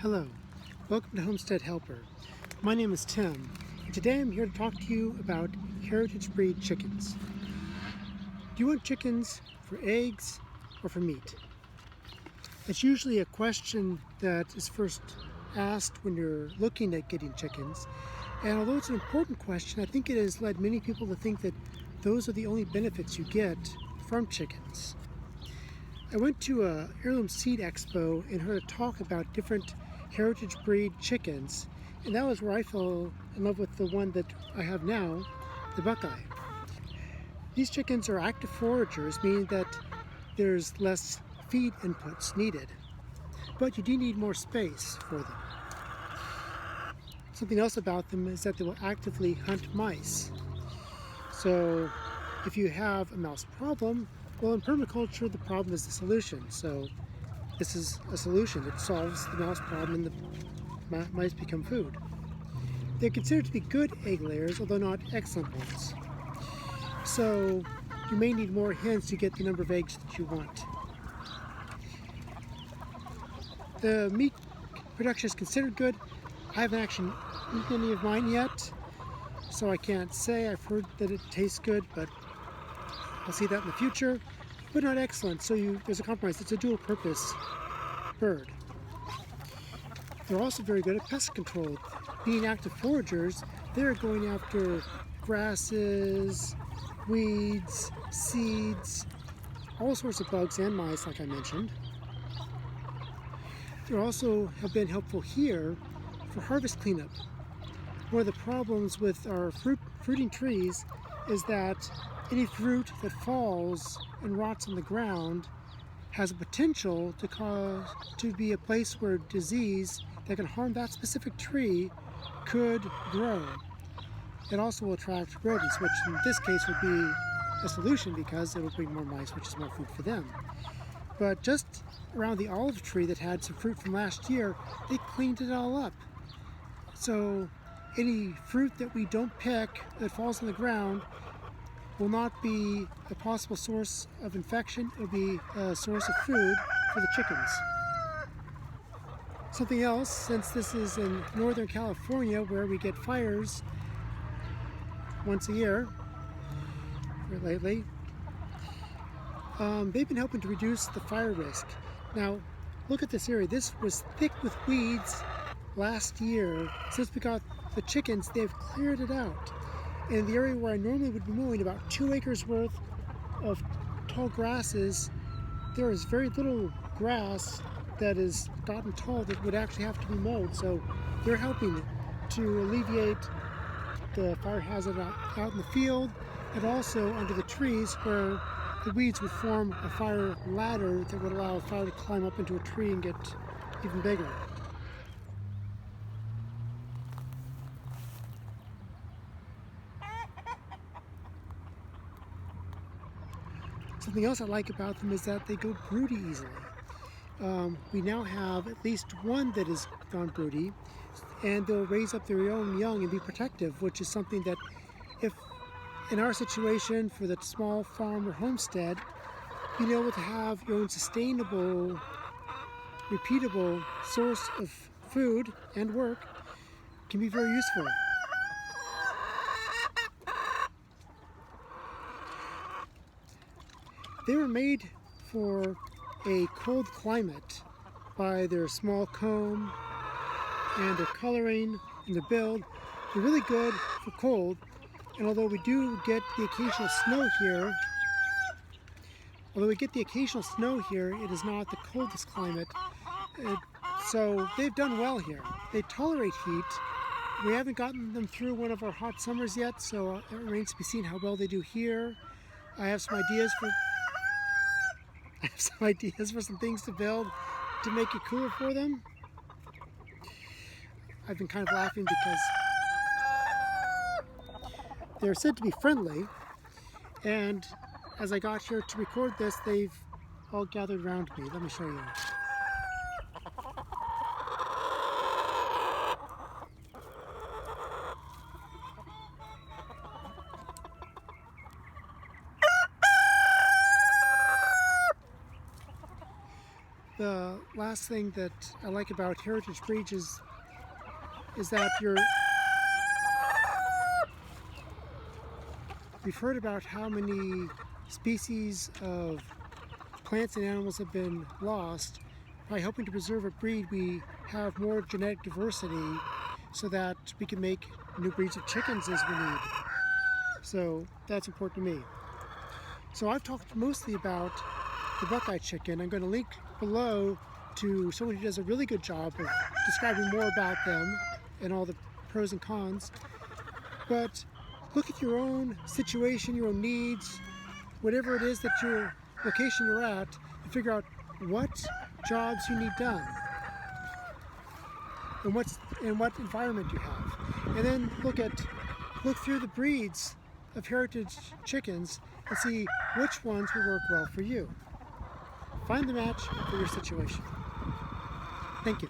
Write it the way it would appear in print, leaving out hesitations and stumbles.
Hello, welcome to Homestead Helper. My name is Tim, and today I'm here to talk to you about heritage breed chickens. Do you want chickens for eggs or for meat? It's usually a question that is first asked when you're looking at getting chickens, and although it's an important question, I think it has led many people to think that those are the only benefits you get from chickens. I went to a Heirloom Seed Expo and heard a talk about different heritage breed chickens, and that was where I fell in love with the one that I have now, the Buckeye. These chickens are active foragers, meaning that there's less feed inputs needed, but you do need more space for them. Something else about them is that they will actively hunt mice. So if you have a mouse problem, well, in permaculture, the problem is the solution. So this is a solution. It solves the mouse problem and the mice become food. They're considered to be good egg layers, although not excellent ones. So you may need more hens to get the number of eggs that you want. The meat production is considered good. I haven't actually eaten any of mine yet, so I can't say. I've heard that it tastes good, but I'll see that in the future, but not excellent, so there's a compromise. It's a dual purpose bird. They're also very good at pest control. Being active foragers, they're going after grasses, weeds, seeds, all sorts of bugs and mice, like I mentioned. They also have been helpful here for harvest cleanup. One of the problems with our fruiting trees is that any fruit that falls and rots on the ground has a potential to be a place where disease that can harm that specific tree could grow. It also will attract rodents, which in this case would be a solution because it will bring more mice, which is more food for them. But just around the olive tree that had some fruit from last year, they cleaned it all up. So any fruit that we don't pick that falls on the ground will not be a possible source of infection. It will be a source of food for the chickens. Something else, since this is in Northern California where we get fires once a year, lately, they've been helping to reduce the fire risk. Now, look at this area. This was thick with weeds last year. Since we got the chickens, they've cleared it out. And in the area where I normally would be mowing about 2 acres worth of tall grasses, there is very little grass that has gotten tall that would actually have to be mowed. So they're helping to alleviate the fire hazard out in the field and also under the trees where the weeds would form a fire ladder that would allow a fire to climb up into a tree and get even bigger. Something else I like about them is that they go broody easily. We now have at least one that has gone broody, and they'll raise up their own young and be protective, which is something that if in our situation for the small farm or homestead, being able to have your own sustainable, repeatable source of food and work can be very useful. They were made for a cold climate by their small comb and their coloring and their build. They're really good for cold, and although we do get the occasional snow here, it is not the coldest climate. So they've done well here. They tolerate heat. We haven't gotten them through one of our hot summers yet, so it remains to be seen how well they do here. I have some ideas for some things to build to make it cooler for them. I've been kind of laughing because they're said to be friendly, and as I got here to record this, they've all gathered around me. Let me show you. The last thing that I like about heritage breeds is that we've heard about how many species of plants and animals have been lost. By helping to preserve a breed, we have more genetic diversity so that we can make new breeds of chickens as we need. So that's important to me. So I've talked mostly about the Buckeye chicken. I'm going to link below to someone who does a really good job of describing more about them and all the pros and cons. But look at your own situation, your own needs, whatever it is that your location you're at, and figure out what jobs you need done and what environment you have. And then look through the breeds of heritage chickens and see which ones will work well for you. Find the match for your situation. Thank you.